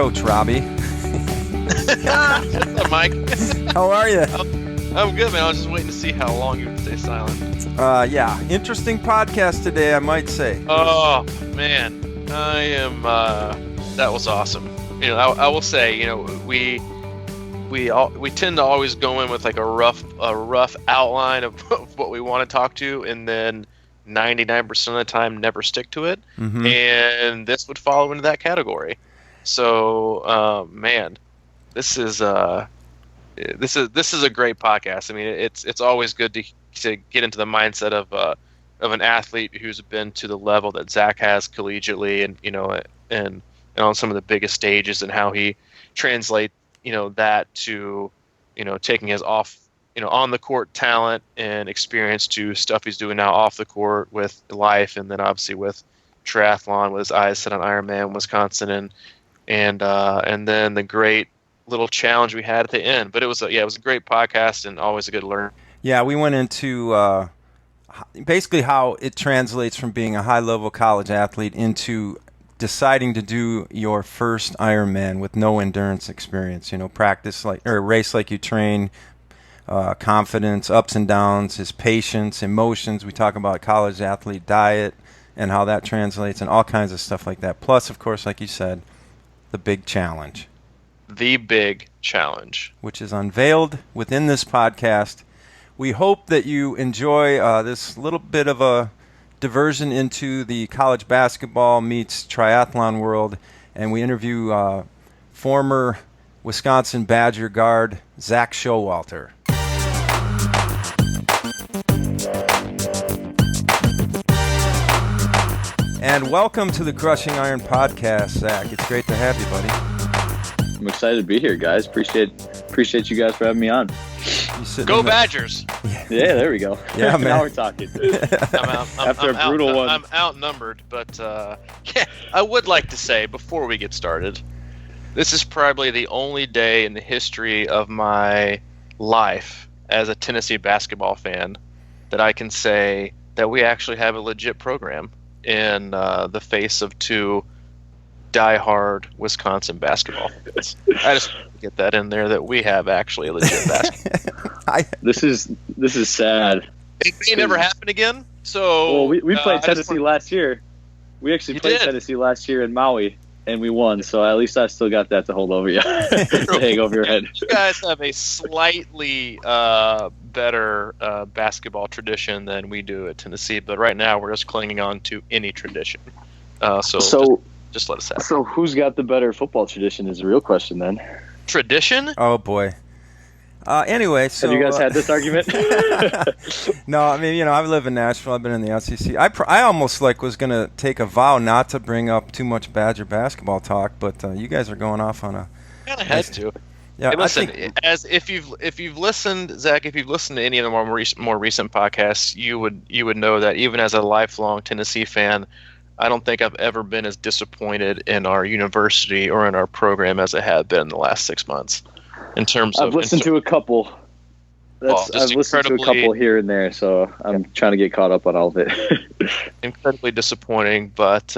Coach Robbie. What's up, Mike? How are you? I'm good, man. I was just waiting to see how long you would stay silent. Yeah, interesting podcast today, I might say. Oh, man. I am, that was awesome. You know, I will say, you know, we tend to always go in with like a rough outline of what we want to talk to, and then 99% of the time never stick to it. Mm-hmm. And this would fall into that category. So, man, this is a great podcast. I mean, it's always good to get into the mindset of an athlete who's been to the level that Zak has collegiately, and you know, and on some of the biggest stages, and how he translate, you know, that to, you know, taking his on the court talent and experience to stuff he's doing now off the court with life, and then obviously with triathlon, with his eyes set on Ironman Wisconsin, and then the great little challenge we had at the end. But it was a great podcast and always a good learn. Yeah, we went into basically how it translates from being a high-level college athlete into deciding to do your first Ironman with no endurance experience. You know, race like you train, confidence, ups and downs, his patience, emotions. We talk about college athlete diet and how that translates, and all kinds of stuff like that. Plus, of course, like you said, the big challenge. The big challenge, which is unveiled within this podcast. We hope that you enjoy this little bit of a diversion into the college basketball meets triathlon world, and we interview former Wisconsin Badger guard Zak Showalter. And welcome to the Crushing Iron podcast, Zak. It's great to have you, buddy. I'm excited to be here, guys. Appreciate you guys for having me on. Go Badgers! Yeah, there we go. Yeah, man. Now we're talking. After a brutal one. I'm outnumbered, but yeah, I would like to say before we get started, this is probably the only day in the history of my life as a Tennessee basketball fan that I can say that we actually have a legit program in the face of two diehard Wisconsin basketball fans. I just want to get that in there, that we have actually a legit basketball. This is sad. It may never happen again. So we played Tennessee last year. We actually played Tennessee last year in Maui, and we won. So at least I still got that to hold over you, to hang over your head. You guys have a slightly better basketball tradition than we do at Tennessee, but right now we're just clinging on to any tradition. So just let us have. So who's got the better football tradition is the real question then. Tradition? Oh boy. Anyway, so have you guys had this argument? No, I mean, you know, I live in Nashville. I've been in the SEC. I almost was going to take a vow not to bring up too much Badger basketball talk, but you guys are going off on a. Kind of had to. Yeah, hey, listen, if you've listened, Zak, if you've listened to any of the more recent podcasts, you would know that even as a lifelong Tennessee fan, I don't think I've ever been as disappointed in our university or in our program as I have been in the last 6 months. In terms of, I've listened to a couple. I've listened to a couple here and there, so I'm trying to get caught up on all of it. Incredibly disappointing, but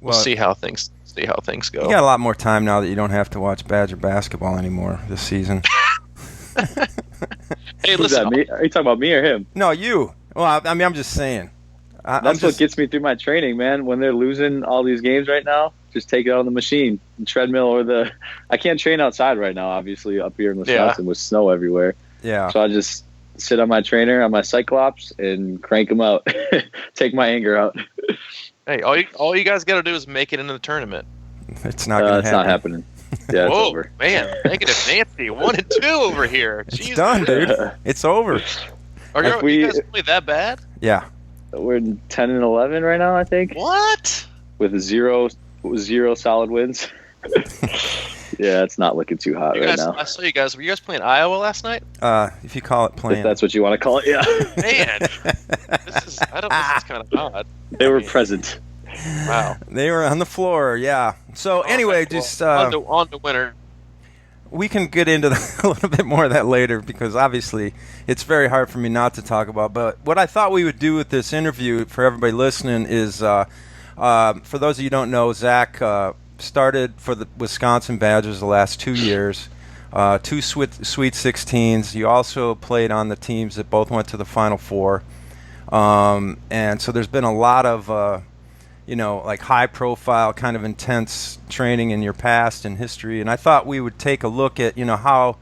we'll see how things go. You got a lot more time now that you don't have to watch Badger basketball anymore this season. Hey, listen, me? Are you talking about me or him? No, you. Well, I mean, I'm just saying. That's what gets me through my training, man. When they're losing all these games right now, just take it on the machine, the treadmill, or I can't train outside right now, obviously, up here in Wisconsin with snow everywhere. Yeah. So I just sit on my trainer, on my Cyclops, and crank them out. Take my anger out. Hey, all you guys got to do is make it into the tournament. It's not going to happen. It's not happening. Yeah, it's Whoa, over. Man, negative Nancy, 1-2 over here. It's Jeez, done, dude. It's over. Are you guys really that bad? Yeah. We're in 10-11 right now, I think. What? With zero solid wins. Yeah, it's not looking too hot right now. I saw you guys. Were you guys playing Iowa last night? If you call it playing. If that's what you want to call it, yeah. Man, this is kind of odd. They were present. Wow. They were on the floor, yeah. So anyway, just on to winner. We can get into a little bit more of that later, because obviously it's very hard for me not to talk about. But what I thought we would do with this interview for everybody listening is, for those of you who don't know, Zak started for the Wisconsin Badgers the last 2 years, two Sweet 16s. You also played on the teams that both went to the Final Four. And so there's been a lot of, like high-profile, kind of intense training in your past and history. And I thought we would take a look at, how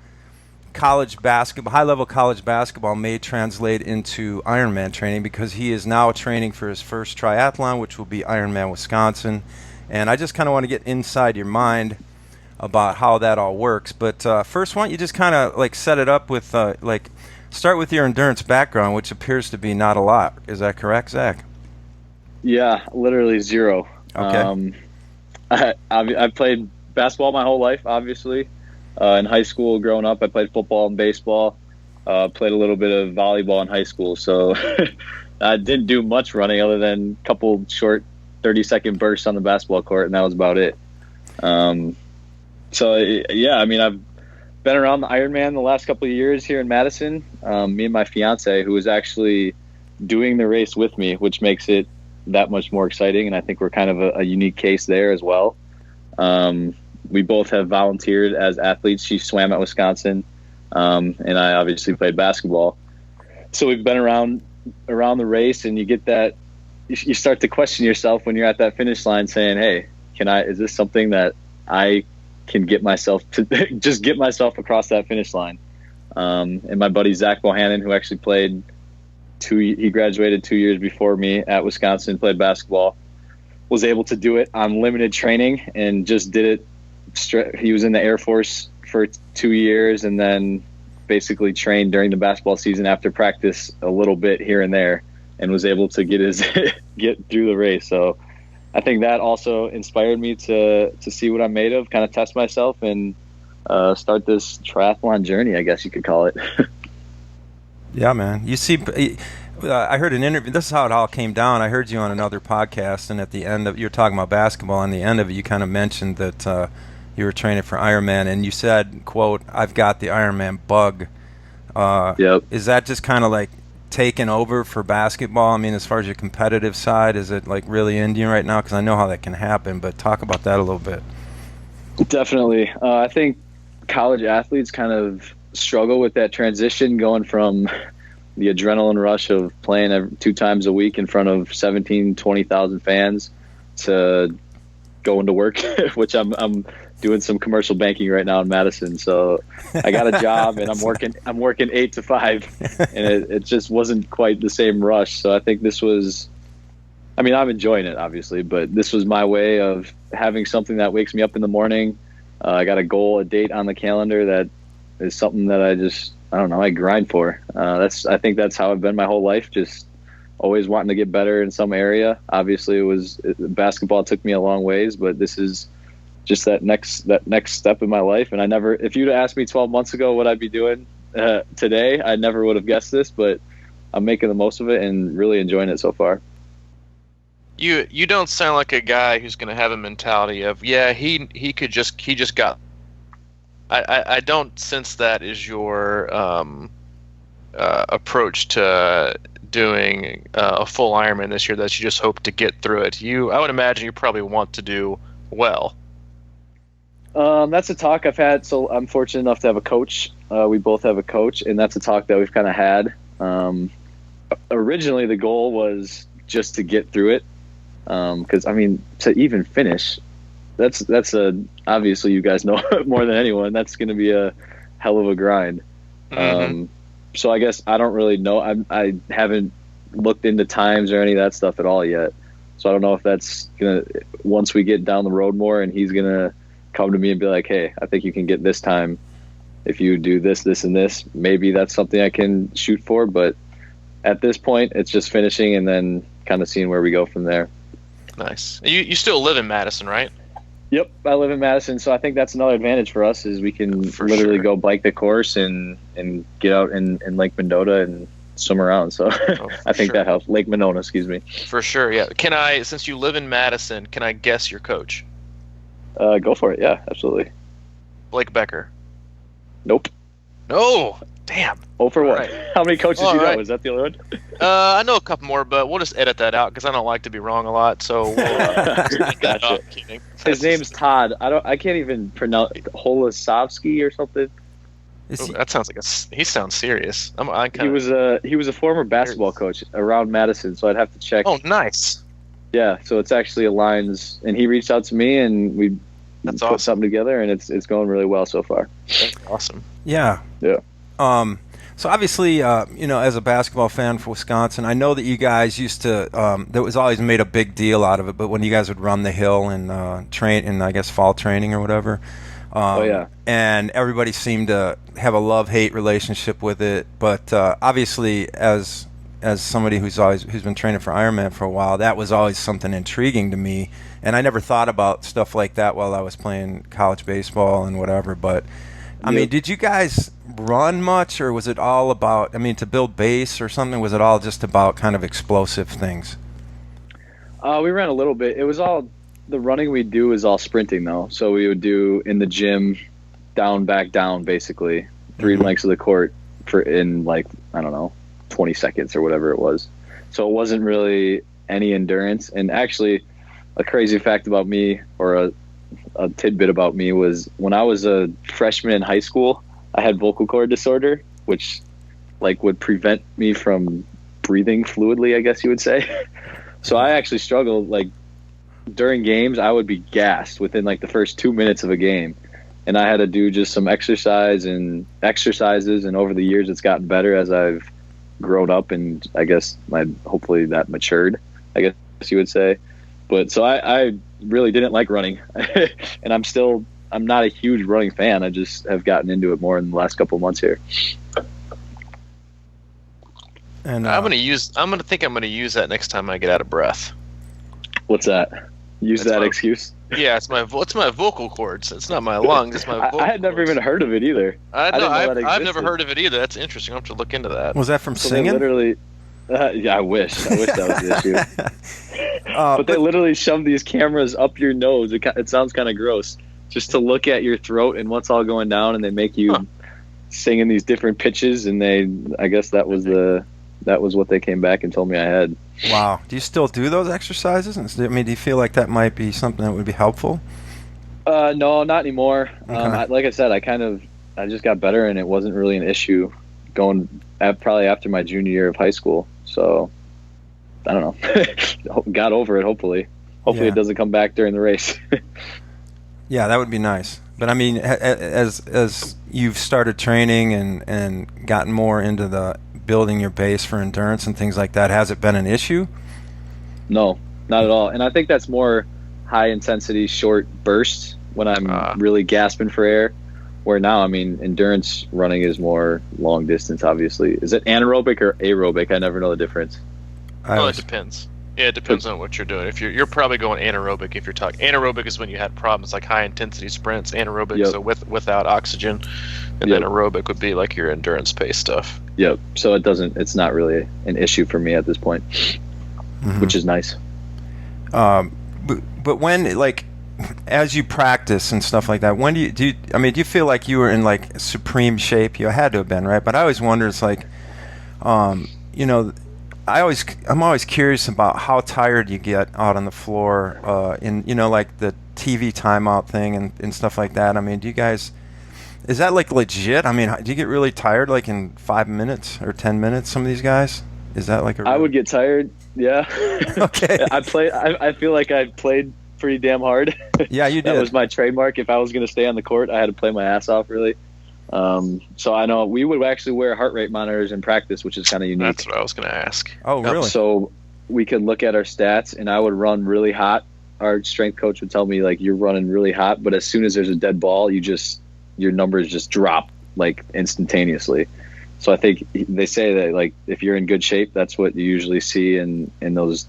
college basketball, high-level college basketball may translate into Ironman training, because he is now training for his first triathlon, which will be Ironman Wisconsin. And I just kind of want to get inside your mind about how that all works. But first, why don't you just kind of like set it up with start with your endurance background, which appears to be not a lot. Is that correct, Zach? Yeah, literally zero. Okay. I played basketball my whole life, obviously. In high school, growing up, I played football and baseball. Played a little bit of volleyball in high school. So I didn't do much running other than a couple short 30-second bursts on the basketball court, and that was about it. So, yeah, I mean, I've been around the Ironman the last couple of years here in Madison. Me and my fiance, who is actually doing the race with me, which makes it that much more exciting, and I think we're kind of a unique case there as well. We both have volunteered as athletes. She swam at Wisconsin, and I obviously played basketball. So we've been around the race, and you get that. You start to question yourself when you're at that finish line, saying, "Hey, is this something that I can get myself to just get myself across that finish line?" And my buddy Zak Bohannon, who actually played he graduated 2 years before me at Wisconsin, played basketball, was able to do it on limited training and just did it. He was in the Air Force for 2 years and then basically trained during the basketball season after practice a little bit here and there, and was able to get through the race. So I think that also inspired me to see what I'm made of, kind of test myself, and start this triathlon journey, I guess you could call it. Yeah, man. You see, I heard an interview. This is how it all came down. I heard you on another podcast, and at the end of, you were talking about basketball. On the end of it, you kind of mentioned that you were training for Ironman, and you said, quote, "I've got the Ironman bug." Yep. Is that just kind of like taken over for basketball? I mean, as far as your competitive side, is it like really in you right now? Because I know how that can happen, but talk about that a little bit. Definitely. I think college athletes kind of struggle with that transition, going from the adrenaline rush of playing 2 times a week in front of 20,000 fans to going to work, which I'm doing some commercial banking right now in Madison. So I got a job and I'm working 8 to 5, and it just wasn't quite the same rush. So I think I'm enjoying it, obviously, but this was my way of having something that wakes me up in the morning. I got a goal, a date on the calendar that is something that I grind for. I think that's how I've been my whole life, just always wanting to get better in some area. Obviously basketball took me a long ways, but this is just that next step in my life. And if you'd asked me 12 months ago what I'd be doing today, I never would have guessed this, but I'm making the most of it and really enjoying it so far. You don't sound like a guy who's going to have a mentality of, yeah, he just got. I don't sense that is your approach to doing a full Ironman this year, that you just hope to get through it. I would imagine you probably want to do well. That's a talk I've had. So I'm fortunate enough to have a coach. We both have a coach, and that's a talk that we've kind of had. Originally, the goal was just to get through it. Because to even finish, that's obviously, you guys know more than anyone, that's going to be a hell of a grind. Mm-hmm. So I guess I don't really know. I haven't looked into times or any of that stuff at all yet. So I don't know if that's gonna, once we get down the road more, and he's gonna come to me and be like, "Hey, I think you can get this time if you do this, this, and this." Maybe that's something I can shoot for. But at this point, it's just finishing and then kind of seeing where we go from there. Nice. You still live in Madison, right? Yep, I live in Madison, so I think that's another advantage for us, is we can literally go bike the course and get out in Lake Mendota and swim around. So I think that helps. Lake Monona, excuse me. For sure, yeah. Since you live in Madison, can I guess your coach? Go for it, yeah, absolutely. Blake Becker. Nope. No. Damn. Oh, for what? Right. How many coaches All you know? right. Is that the only one? I know a couple more, but we'll just edit that out because I don't like to be wrong a lot. So we'll Gotcha. kidding. His name's Todd. I can't even pronounce Holosovsky or something. Is he- That sounds like he sounds serious. He was a former basketball coach around Madison, so I'd have to check. Oh, nice. Yeah, so it's actually aligns, and he reached out to me, and we That's put awesome. something together, and it's going really well so far. That's awesome. Yeah. Yeah. So obviously, as a basketball fan for Wisconsin, I know that you guys used to. That was always made a big deal out of it. But when you guys would run the hill and train in, I guess, fall training or whatever. Oh, yeah. And everybody seemed to have a love-hate relationship with it. But obviously, as somebody who's been training for Ironman for a while, that was always something intriguing to me. And I never thought about stuff like that while I was playing college baseball and whatever. But I mean, did you guys run much, or was it all about, to build base or something? Was it all just about kind of explosive things? We ran a little bit. It was all, the running we do is all sprinting though. So we would do in the gym, down, back, down, basically 3 lengths of the court in 20 seconds or whatever it was. So it wasn't really any endurance. And actually, a crazy fact about me, or a tidbit about me, was when I was a freshman in high school, I had vocal cord disorder, which would prevent me from breathing fluidly, I guess you would say. So I actually struggled. During games, I would be gassed within the first 2 minutes of a game, and I had to do just some exercises. And over the years, it's gotten better as I've grown up, and I guess hopefully that matured, I guess you would say. But so I really didn't like running, and I'm not a huge running fan. I just have gotten into it more in the last couple of months here. And I'm gonna use that next time I get out of breath. What's that? Use That's that my- excuse? Yeah, it's my vocal cords. It's not my lungs. It's my vocal I had never cords. even heard of it either. I didn't know that I've never existed. heard of it either. That's interesting. I'll have to look into that. was that from So they singing? literally, yeah, I wish that was the issue. But they literally shove these cameras up your nose. It sounds kind of gross, just to look at your throat and what's all going down, and they make you sing in these different pitches. And I guess that was what they came back and told me I had. Wow. Do you still do those exercises? Do you feel like that might be something that would be helpful? No, not anymore. Okay. Like I said, I just got better, and it wasn't really an issue going probably after my junior year of high school. So I don't know. Got over it. Hopefully Yeah. it doesn't come back during the race. Yeah, that would be nice. But as you've started training and gotten more into the building your base for endurance and things like that, has it been an issue? No, not at all. And I think that's more high intensity, short bursts when I'm really gasping for air. Where now, endurance running is more long distance, obviously. Is it anaerobic or aerobic? I never know the difference. It depends. Yeah, it depends on what you're doing. If you're probably going anaerobic if you're talking. Anaerobic is when you had problems like high intensity sprints. Anaerobic, Yep. so without oxygen, and then aerobic would be like your endurance pace stuff. Yep. So it's not really an issue for me at this point, which is nice. But when, as you practice and stuff like that, when do you feel like you were in supreme shape? You had to have been, right? But I always wonder, it's I'm always curious about how tired you get out on the floor, in the TV timeout thing and stuff like that. Do you guys, is that legit? Do you get really tired in 5 minutes or 10 minutes? Some of these guys, is that I would get tired. Yeah. Okay. I feel like I played pretty damn hard. Yeah, you did. That was my trademark. If I was going to stay on the court, I had to play my ass off, really. So I know we would actually wear heart rate monitors in practice, which is kind of unique. That's what I was going to ask. Oh, really? So we could look at our stats, and I would run really hot. Our strength coach would tell me, you're running really hot, but as soon as there's a dead ball, your numbers just drop instantaneously. So I think they say that if you're in good shape, that's what you usually see in those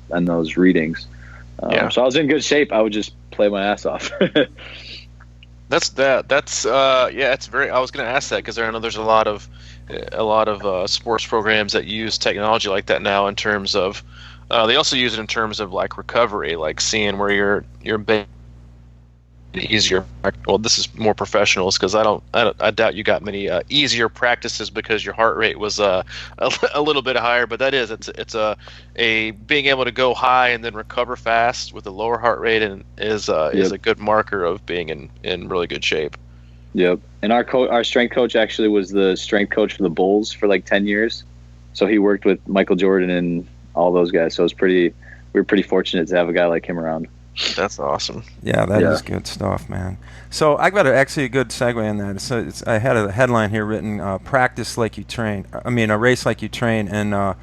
readings. So I was in good shape. I would just play my ass off. That's it's very. I was going to ask that because I know there's a lot of sports programs that use technology like that now in terms of. They also use it in terms of recovery, seeing where your easier. Well, this is more professionals because I doubt you got many easier practices because your heart rate was a little bit higher. But it's a being able to go high and then recover fast with a lower heart rate and is a good marker of being in really good shape. Yep. And our strength coach actually was the strength coach for the Bulls for like 10 years. So he worked with Michael Jordan and all those guys. So we were pretty fortunate to have a guy like him around. That's awesome. Yeah, that is good stuff, man. So I got actually a good segue in that. So I had a headline here written, "Practice like you train." I mean, a race like you train. And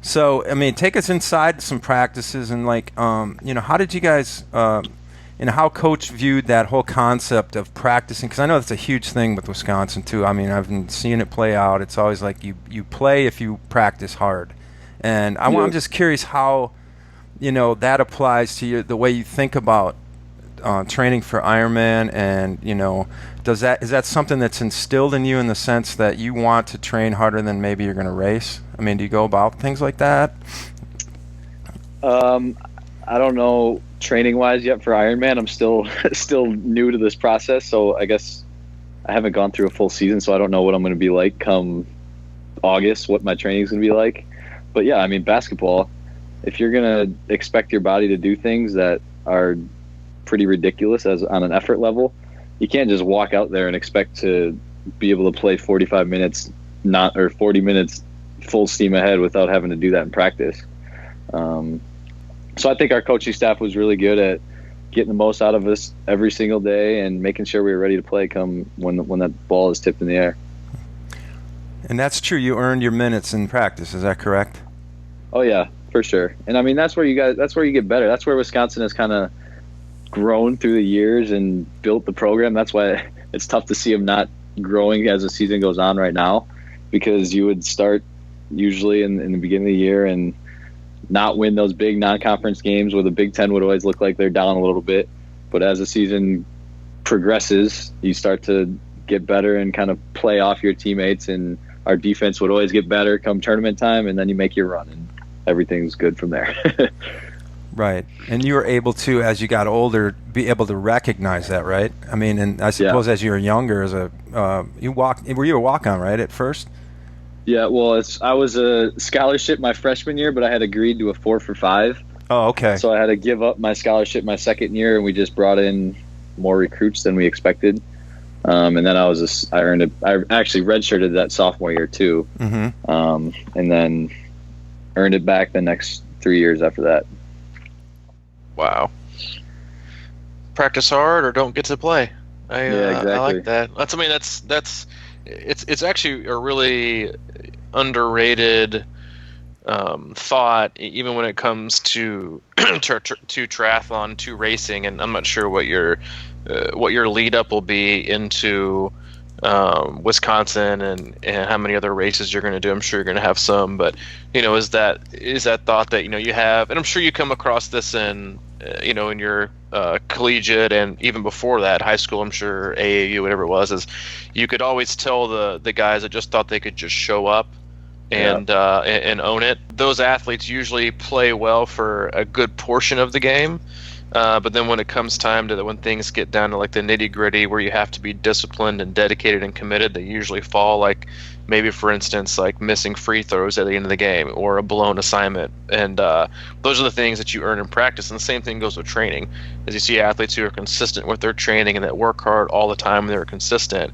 so I mean, take us inside some practices and like, how did you guys, how coach viewed that whole concept of practicing? Because I know that's a huge thing with Wisconsin too. I mean, I've been seeing it play out. It's always like you play if you practice hard, and I'm just curious how. That applies to the way you think about training for Ironman, and is that something that's instilled in you in the sense that you want to train harder than maybe you're going to race? I mean, do you go about things like that? I don't know training wise yet for Ironman. I'm still new to this process, so I guess I haven't gone through a full season, so I don't know what I'm going to be like come August, what my training is going to be like. But yeah, I mean, basketball. If you're going to expect your body to do things that are pretty ridiculous on an effort level, you can't just walk out there and expect to be able to play 45 minutes, 40 minutes full steam ahead without having to do that in practice. So I think our coaching staff was really good at getting the most out of us every single day and making sure we were ready to play come when that ball is tipped in the air. And that's true. You earned your minutes in practice. Is that correct? Oh yeah. For sure. And I mean, that's where you get better. That's where Wisconsin has kind of grown through the years and built the program. That's why it's tough to see them not growing as the season goes on right now, because you would start usually in the beginning of the year and not win those big non-conference games where the Big Ten would always look like they're down a little bit. But as the season progresses, you start to get better and kind of play off your teammates, and our defense would always get better come tournament time, and then you make your run. And everything's good from there. Right. And you were able to, as you got older, be able to recognize that, right? I mean, and I suppose as you were younger, were you a walk-on, right, at first? Yeah, well, I was a scholarship my freshman year, but I had agreed to a 4 for 5. Oh, okay. So I had to give up my scholarship my second year, and we just brought in more recruits than we expected. And then I actually redshirted that sophomore year too. Mm-hmm. And then earned it back the next 3 years after that. Wow. Practice hard or don't get to play. Exactly. I like that. It's actually a really underrated thought, even when it comes to to triathlon, to racing. And I'm not sure what your lead up will be into Wisconsin and how many other races you're going to do. I'm sure you're going to have some, but is that thought that you have, and I'm sure you come across this in in your collegiate and even before that, high school, I'm sure AAU, whatever it was, is you could always tell the guys that just thought they could just show up and own it. Those athletes usually play well for a good portion of the game. But then when it comes time to when things get down to like the nitty gritty where you have to be disciplined and dedicated and committed, they usually fall, like maybe for instance, like missing free throws at the end of the game or a blown assignment. And those are the things that you earn in practice. And the same thing goes with training, as you see athletes who are consistent with their training and that work hard all the time and they're consistent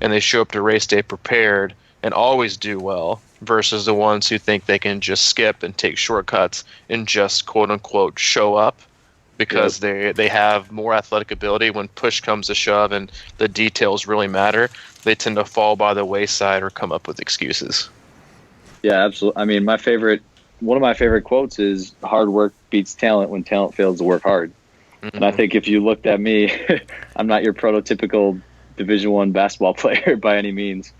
and they show up to race day prepared and always do well, versus the ones who think they can just skip and take shortcuts and just quote unquote show up because they have more athletic ability. When push comes to shove and the details really matter, they tend to fall by the wayside or come up with excuses. Yeah, absolutely. I mean, one of my favorite quotes is hard work beats talent when talent fails to work hard. Mm-hmm. And I think if you looked at me, I'm not your prototypical Division I basketball player by any means.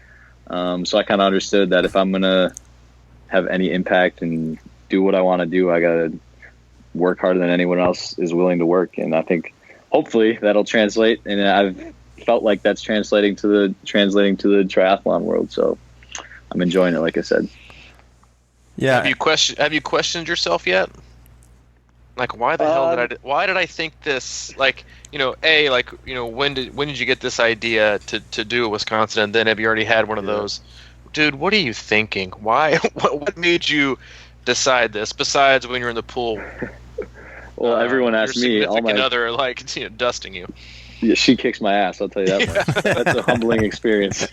So I kind of understood that if I'm going to have any impact and do what I want to do, I got to work harder than anyone else is willing to work. And I think hopefully that'll translate. And I've felt like that's translating to the triathlon world. So I'm enjoying it, like I said. Yeah. Have you questioned yourself yet? Like, why the hell why did I think this? Like, when did you get this idea to do Wisconsin? And then have you already had one of those? Dude, what are you thinking? Why? What made you decide this? Besides when you're in the pool. Well, everyone asks me. All my other dusting you. Yeah, she kicks my ass. I'll tell you that much. That's a humbling experience.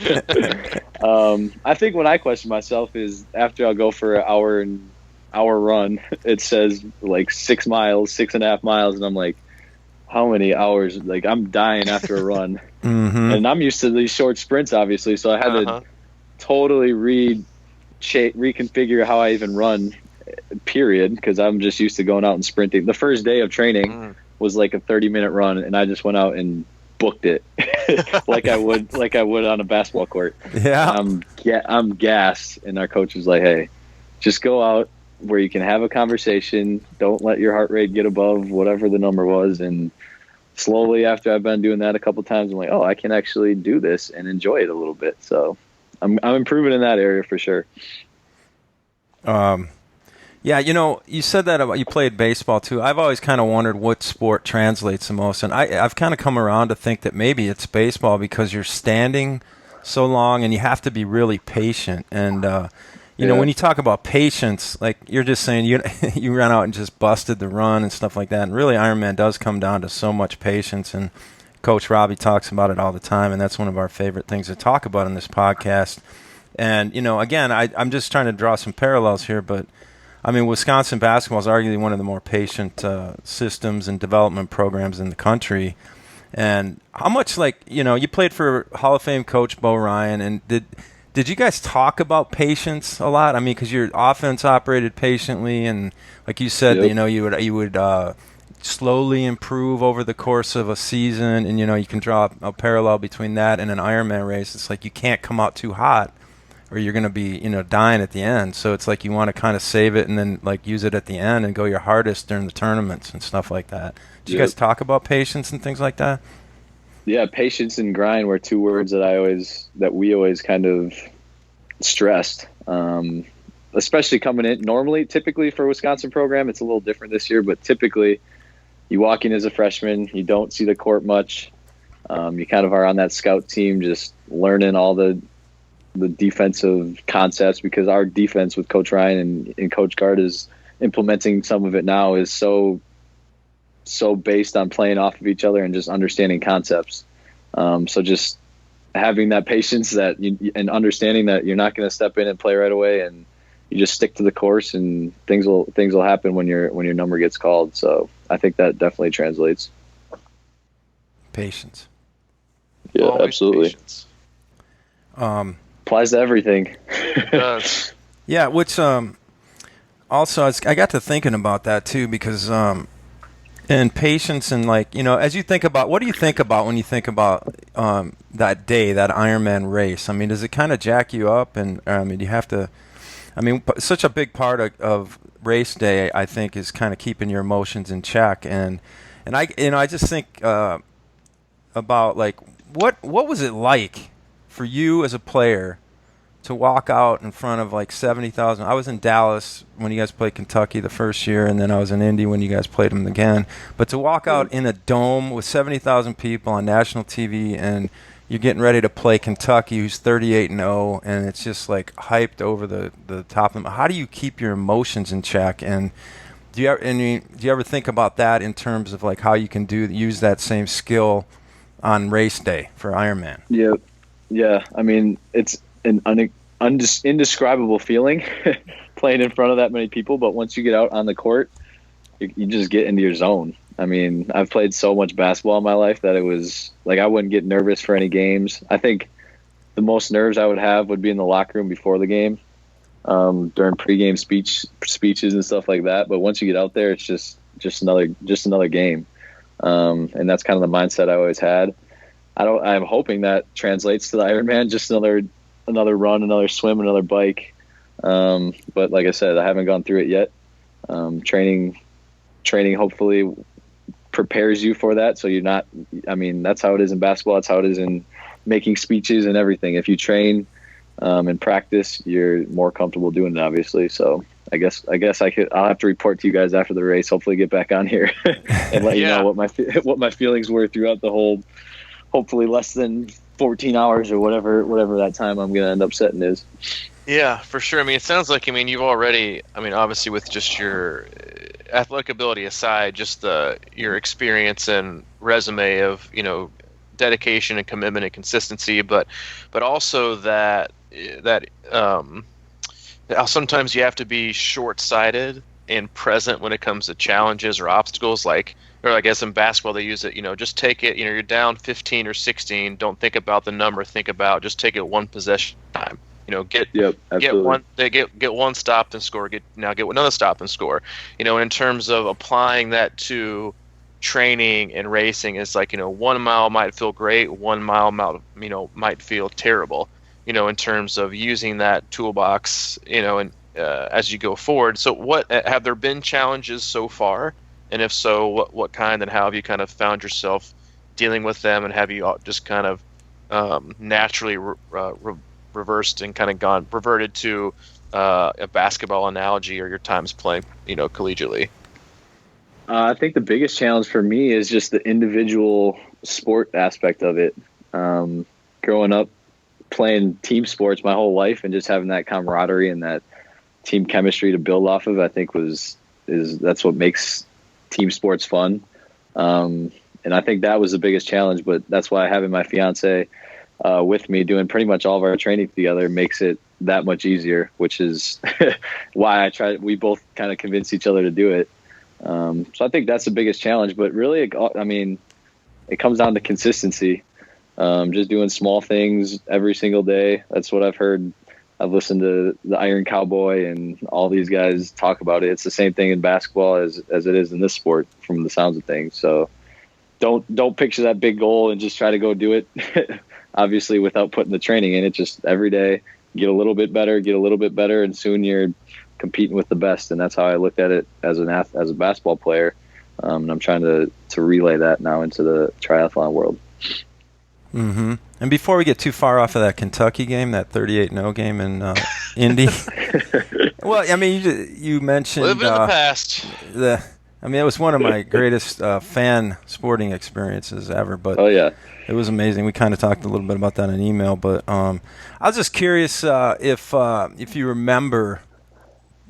I think when I question myself is after I'll go for an hour run, it says like 6 miles, 6.5 miles, and I'm like, how many hours? Like, I'm dying after a run. Mm-hmm. And I'm used to these short sprints, obviously, so I had to totally reconfigure how I even run, period, because I'm just used to going out and sprinting. The first day of training was like a 30-minute run, and I just went out and booked it like I would on a basketball court. Yeah. I'm gassed, and our coach was like, hey, just go out where you can have a conversation. Don't let your heart rate get above whatever the number was. And slowly, after I've been doing that a couple times, I'm like, oh, I can actually do this and enjoy it a little bit. So I'm improving in that area for sure. Yeah, you said that about you played baseball too. I've always kind of wondered what sport translates the most, and I've kind of come around to think that maybe it's baseball because you're standing so long and you have to be really patient. And when you talk about patience, like you're just saying you ran out and just busted the run and stuff like that. And really, Ironman does come down to so much patience. And Coach Robbie talks about it all the time, and that's one of our favorite things to talk about in this podcast. And again, I'm just trying to draw some parallels here, but I mean, Wisconsin basketball is arguably one of the more patient systems and development programs in the country. And how much, you played for Hall of Fame coach Bo Ryan, and did you guys talk about patience a lot? I mean, because your offense operated patiently, and like you said, you would slowly improve over the course of a season, and you can draw a parallel between that and an Ironman race. It's like you can't come out too hot, or you're going to be, dying at the end. So it's like you want to kind of save it and then like use it at the end and go your hardest during the tournaments and stuff like that. Do you guys talk about patience and things like that? Yeah, patience and grind were two words that we always kind of stressed. Especially coming in typically for a Wisconsin program, it's a little different this year, but typically you walk in as a freshman, you don't see the court much. You kind of are on that scout team, just learning all the defensive concepts, because our defense with Coach Ryan and Coach Gard is implementing some of it now is so based on playing off of each other and just understanding concepts. So just having that patience and understanding that you're not going to step in and play right away, and you just stick to the course, and things will happen when your number gets called. So I think that definitely translates. Patience. Yeah, always absolutely. Patience. Applies to everything. It does. Yeah, which also I got to thinking about that too, because and patience and as you think about, what do you think about when you think about that day, that Ironman race? I mean, does it kind of jack you up? And you have to. I mean, such a big part of race day, I think, is kind of keeping your emotions in check. And I just think about what was it like for you as a player to walk out in front of 70,000. I was in Dallas when you guys played Kentucky the first year, and then I was in Indy when you guys played them again. But to walk out in a dome with 70,000 people on national TV, and you're getting ready to play Kentucky, who's 38-0, and it's just hyped over the top of them. How do you keep your emotions in check? And do you ever think about that in terms of how you can use that same skill on race day for Ironman? Yeah. I mean, it's an indescribable feeling playing in front of that many people. But once you get out on the court, you just get into your zone. I mean, I've played so much basketball in my life that it was I wouldn't get nervous for any games. I think the most nerves I would have would be in the locker room before the game, during pregame speeches and stuff like that. But once you get out there, it's just another game. And that's kind of the mindset I always had. I'm hoping that translates to the Ironman, just another run, another swim, another bike. But like I said, I haven't gone through it yet. Training hopefully prepares you for that. So you're not, I mean, that's how it is in basketball. That's how it is in making speeches and everything. If you train and practice, you're more comfortable doing it, obviously. So I'll have to report to you guys after the race. Hopefully, get back on here and let you know what my feelings were throughout the whole. Hopefully, less than 14 hours or whatever that time I'm gonna end up setting is. Yeah, for sure. I mean, it sounds like, you've already, obviously with just your athletic ability aside, just your experience and resume of, dedication and commitment and consistency, but also that sometimes you have to be short-sighted and present when it comes to challenges or obstacles, or I guess in basketball they use it, just take it, you're down 15 or 16, don't think about the number, just take it one possession time. Get one stop and score. Get another stop and score. And in terms of applying that to training and racing, it's 1 mile might feel great, 1 mile might feel terrible. In terms of using that toolbox, and as you go forward. So, what have there been challenges so far? And if so, what kind? And how have you kind of found yourself dealing with them? And have you just kind of naturally reversed and kind of reverted to a basketball analogy or your times playing, collegiately? I think the biggest challenge for me is just the individual sport aspect of it. Growing up playing team sports my whole life and just having that camaraderie and that team chemistry to build off of, I think that's what makes team sports fun. And I think that was the biggest challenge, but that's why having my fiance with me doing pretty much all of our training together makes it that much easier, which is why we both kind of convinced each other to do it. So I think that's the biggest challenge, but really, it comes down to consistency. Just doing small things every single day. That's what I've heard. I've listened to the Iron Cowboy and all these guys talk about it. It's the same thing in basketball as it is in this sport from the sounds of things. So don't picture that big goal and just try to go do it. Obviously, without putting the training in it, just every day get a little bit better, and soon you're competing with the best. And that's how I looked at it as a basketball player. And I'm trying to relay that now into the triathlon world. Mm-hmm. And before we get too far off of that Kentucky game, that 38-0 game in Indy, well, you mentioned living in the past. It was one of my greatest fan sporting experiences ever. But oh yeah. It was amazing. We kind of talked a little bit about that in email, but I was just curious if you remember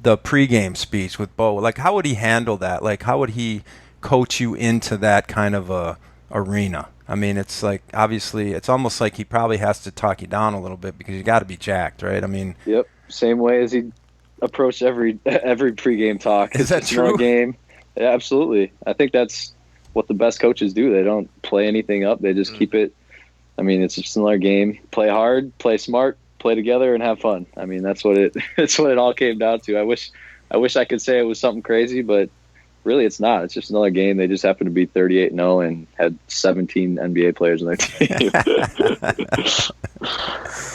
the pregame speech with Bo. Like, how would he handle that? Like, how would he coach you into that kind of a arena? It's obviously, it's almost like he probably has to talk you down a little bit because you got to be jacked, right? Yep. Same way as he approached every pregame talk. Is that true? Game. Yeah, absolutely. I think that's what the best coaches do. They don't play anything up. They just keep it. It's just another game. Play hard, play smart, play together, and have fun. That's what it all came down to. I wish I could say it was something crazy, but really it's not. It's just another game. They just happen to be 38-0 and had 17 NBA players on their team.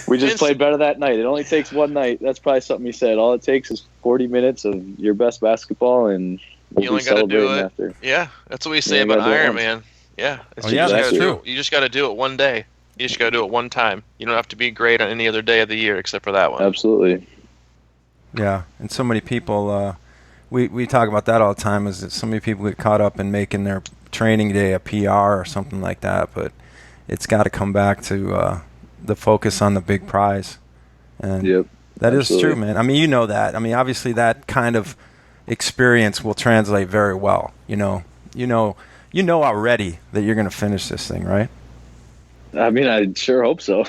We just played better that night. It only takes one night. That's probably something he said. All it takes is 40 minutes of your best basketball, and we'll you only got to do it. After. Yeah, that's what we say about Ironman. Yeah, that's true. You just got to do it one day. You just got to do it one time. You don't have to be great on any other day of the year except for that one. Absolutely. Yeah, and so many people, we talk about that all the time, is that so many people get caught up in making their training day a PR or something like that, but it's got to come back to the focus on the big prize. And yep, that absolutely is true, man. That. Obviously that kind of experience will translate very well. You know already that you're going to finish this thing, right? I sure hope so.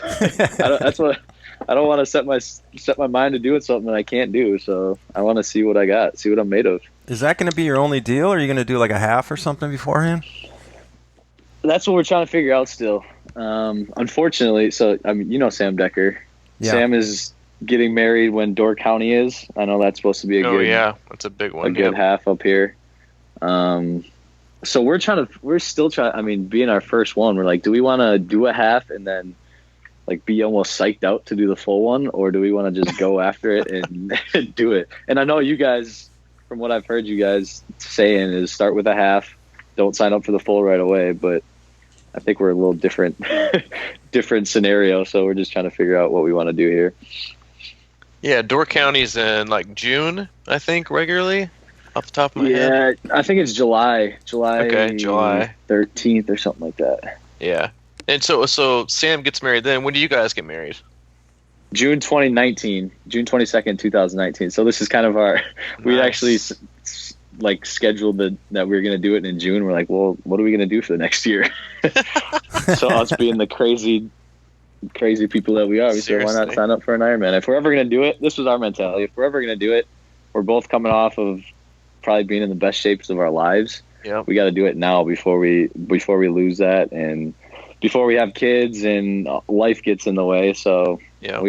I don't want to set my mind to doing something that I can't do. So I want to see what I got, see what I'm made of. Is that going to be your only deal, or are you going to do like a half or something beforehand? That's what we're trying to figure out still. Unfortunately, Sam Decker. Yeah. Sam is getting married when Door County is. I know that's supposed to be that's a big one. A good half up here. So we're still trying, being our first one, we're like, do we want to do a half and then like be almost psyched out to do the full one, or do we want to just go after it and do it? And I know you guys, from what I've heard you guys saying, is start with a half, don't sign up for the full right away, but I think we're a little different scenario, so we're just trying to figure out what we want to do here. Yeah, Door County's in like June, I think, regularly, off the top of my head. Yeah, I think it's July Okay, July. 13th or something like that. Yeah. And so Sam gets married then. When do you guys get married? June 2019, June 22nd, 2019. So this is kind of our, we Nice. actually like scheduled that we were going to do it in June. We're like, well, what are we going to do for the next year? So us being the crazy people that we are, we said, why not Seriously. sign up for an Ironman? If we're ever going to do it, this was our mentality. If we're ever going to do it, we're both coming off of probably being in the best shapes of our lives. Yep. We got to do it now before we lose that, and before we have kids and life gets in the way. So Yeah.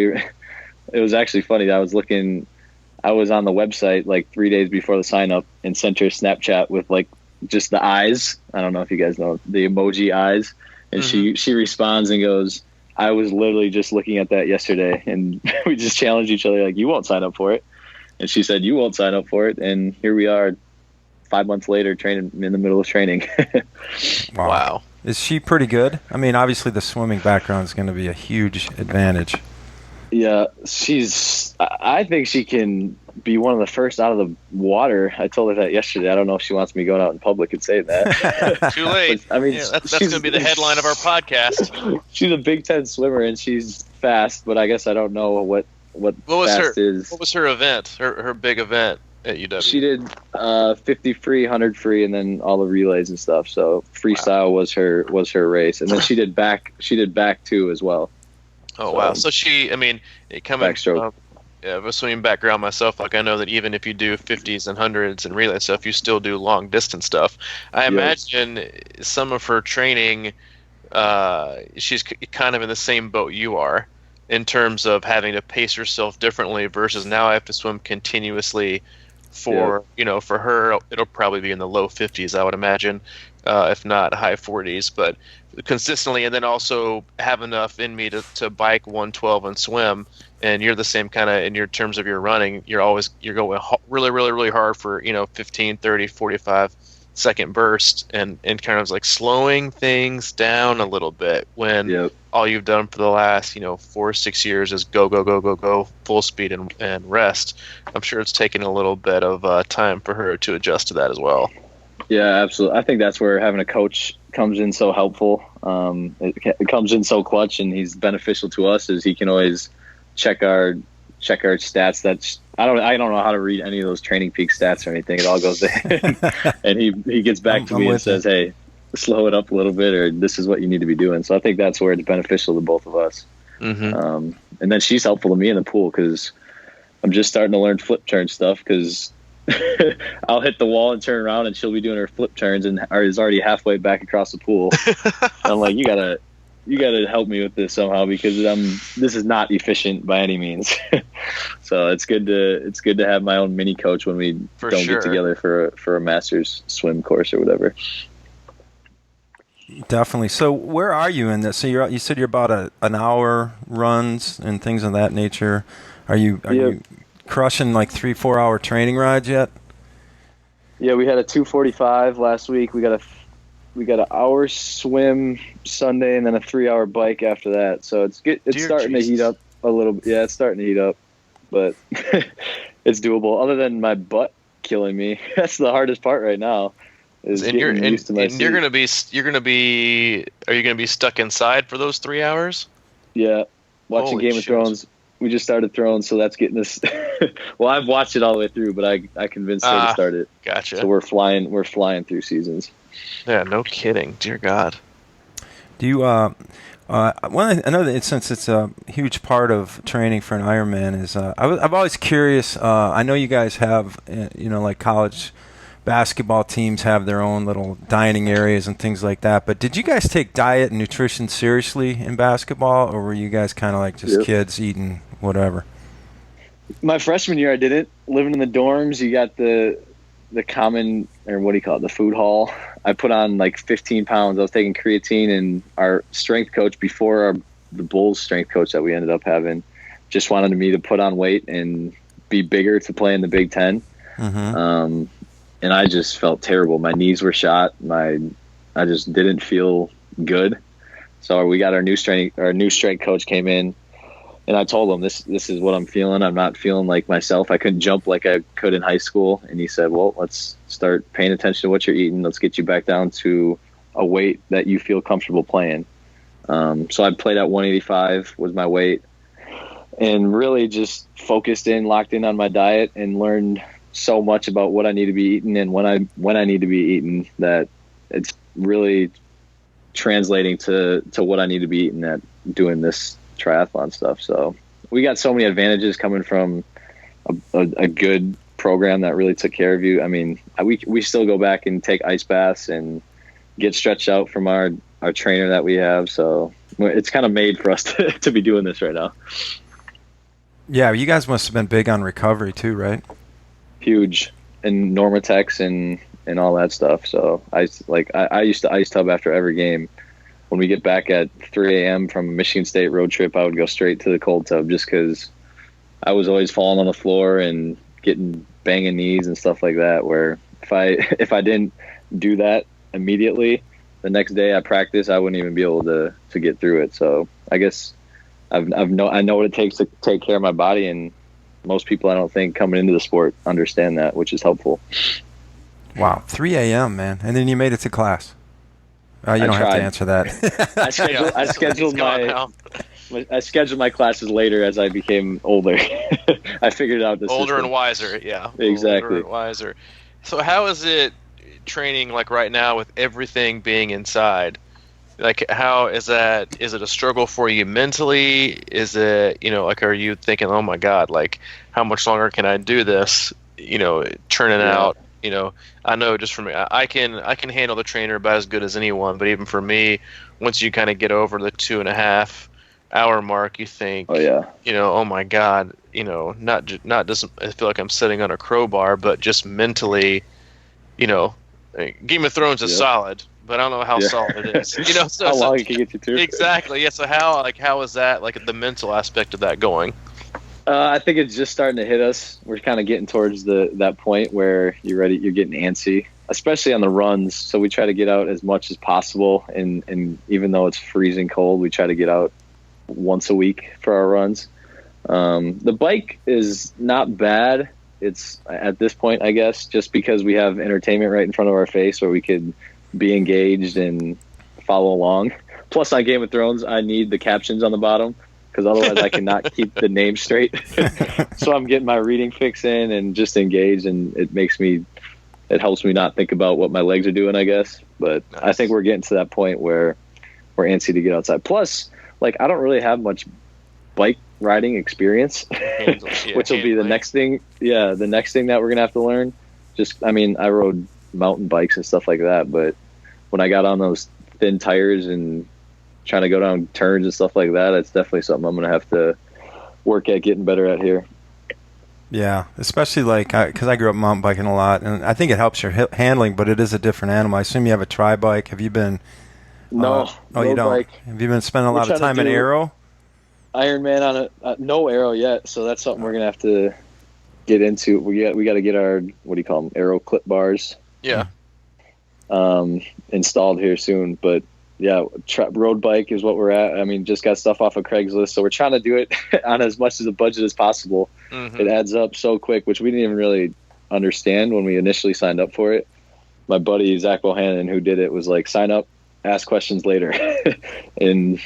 it was actually funny. I was on the website like 3 days before the sign up and sent her Snapchat with like just the eyes. I don't know if you guys know the emoji eyes. And she responds and goes, I was literally just looking at that yesterday, and we just challenged each other like, you won't sign up for it. And she said, you won't sign up for it. And here we are 5 months later training in the middle of training. Wow. Is she pretty good? I mean, obviously the swimming background is going to be a huge advantage. Yeah, I think she can be one of the first out of the water. I told her that yesterday. I don't know if she wants me going out in public and saying that. Too late. I mean, Yeah, that's going to be the headline of our podcast. She's a Big Ten swimmer and she's fast, but I guess I don't know what was fast is. What was her event? Her big event at UW? She did 50 free, 100 free, and then all the relays and stuff. So freestyle was her race, and then she did back too as well. Oh wow! So she, I mean, coming Backstroke. of a swimming background myself, like I know that even if you do 50s and 100s and relay stuff, you still do long distance stuff. I imagine some of her training, she's kind of in the same boat you are in terms of having to pace herself differently versus now I have to swim continuously. For her, it'll probably be in the low 50s, I would imagine, if not high 40s, but consistently, and then also have enough in me to bike 112 and swim. And you're the same kind of in your terms of your running. You're going really, really, really hard for 15, 30, 45 second burst, and kind of like slowing things down a little bit when all you've done for the last 4 or 6 years is go full speed and rest. I'm sure it's taken a little bit of time for her to adjust to that as well. Yeah, absolutely. I think that's where having a coach comes in so helpful. It comes in so clutch, and he's beneficial to us as he can always check our stats. That's I don't know how to read any of those Training Peak stats or anything. It all goes in, and he gets back to me and says, "Hey, slow it up a little bit, or this is what you need to be doing." So I think that's where it's beneficial to both of us. And then she's helpful to me in the pool because I'm just starting to learn flip turn stuff because I'll hit the wall and turn around, and she'll be doing her flip turns and is already halfway back across the pool. I'm like, you gotta help me with this somehow because this is not efficient by any means. So it's good to have my own mini coach when we get together for a master's swim course or whatever. Definitely. So where are you in this? So you said you're about an hour runs and things of that nature. Are you crushing like 3-4 hour training rides yet? Yeah, we had a 2:45 last week. We got an hour swim Sunday and then a 3 hour bike after that. So it's good. It's starting to heat up a little bit. Yeah, it's starting to heat up, but it's doable. Other than my butt killing me, that's the hardest part right now. Are you gonna be stuck inside for those 3 hours? Yeah, watching Game of Thrones. We just started Thrones, so that's getting us. Well, I've watched it all the way through, but I convinced her to start it. Gotcha. So we're flying through seasons. Yeah, no kidding. Dear God. Do you I know that since it's a huge part of training for an Ironman is I'm always curious. I know you guys have like college basketball teams have their own little dining areas and things like that. But did you guys take diet and nutrition seriously in basketball, or were you guys kind of like just kids eating whatever? My freshman year, I didn't. Living in the dorms, you got the common, or what do you call it, the food hall. I put on like 15 pounds. I was taking creatine, and our strength coach before the Bulls strength coach that we ended up having just wanted me to put on weight and be bigger to play in the Big Ten. Mm-hmm. And I just felt terrible. My knees were shot. I just didn't feel good. So we got our new strength coach came in, And I told him, this is what I'm feeling. I'm not feeling like myself. I couldn't jump like I could in high school. And he said, well, let's start paying attention to what you're eating. Let's get you back down to a weight that you feel comfortable playing. So I played at 185 was my weight, and really just locked in on my diet and learned so much about what I need to be eating and when I need to be eating, that it's really translating to what I need to be eating at doing this triathlon stuff. So we got so many advantages coming from a good program that really took care of you. I mean, we still go back and take ice baths and get stretched out from our trainer that we have. So it's kind of made for us to be doing this right now. Yeah, you guys must have been big on recovery too, right? Huge, and Normatex and all that stuff. So I used to ice tub after every game. When we get back at 3 a.m. from a Michigan State road trip, I would go straight to the cold tub just because I was always falling on the floor and getting banging knees and stuff like that. Where if I didn't do that immediately, the next day I practice, I wouldn't even be able to get through it. So I guess I know what it takes to take care of my body, and most people, I don't think, coming into the sport understand that, which is helpful. Wow, 3 a.m., man, and then you made it to class. You don't have to answer that. I scheduled my classes later as I became older. I figured out this older system. and wiser. Yeah, exactly. Older and wiser. So how is it training like right now with everything being inside? Like, how is that? Is it a struggle for you mentally? Is it, like, are you thinking, oh my God, like, how much longer can I do this? Churning out. I know just for me, I can handle the trainer about as good as anyone. But even for me, once you kind of get over the 2.5 hour mark, you think, oh yeah, oh my God, not just I feel like I'm sitting on a crowbar, but just mentally, Game of Thrones is solid, but I don't know how solid it is. So, how long it can get you through. Exactly. Yeah. So how is that, like, the mental aspect of that going? I think it's just starting to hit us. We're kind of getting towards that point where you're ready. You're getting antsy, especially on the runs. So we try to get out as much as possible, and even though it's freezing cold, we try to get out once a week for our runs. The bike is not bad. It's at this point, I guess, just because we have entertainment right in front of our face where we could be engaged and follow along. Plus, on Game of Thrones, I need the captions on the bottom, because otherwise I cannot keep the name straight. So I'm getting my reading fix in and just engaged, and it helps me not think about what my legs are doing, I guess. But nice. I think we're getting to that point where we're antsy to get outside. Plus, like, I don't really have much bike riding experience, which will be the next thing. Yeah, the next thing that we're going to have to learn. I rode mountain bikes and stuff like that, but when I got on those thin tires and trying to go down turns and stuff like that, it's definitely something I'm going to have to work at getting better at here. Yeah, especially because I grew up mountain biking a lot, and I think it helps your handling, but it is a different animal. I assume you have a tri-bike. Have you been? No. You don't. Bike. Have you been spending a lot of time in aero? Ironman on no aero yet, so that's something we're going to have to get into. We got to get our, what do you call them, aero clip bars. Yeah. Installed here soon, but yeah, road bike is what we're at. I mean, just got stuff off of Craigslist, so we're trying to do it on as much as a budget as possible. Mm-hmm. It adds up so quick, which we didn't even really understand when we initially signed up for it. My buddy Zach Bohannon, who did it, was like, sign up, ask questions later. And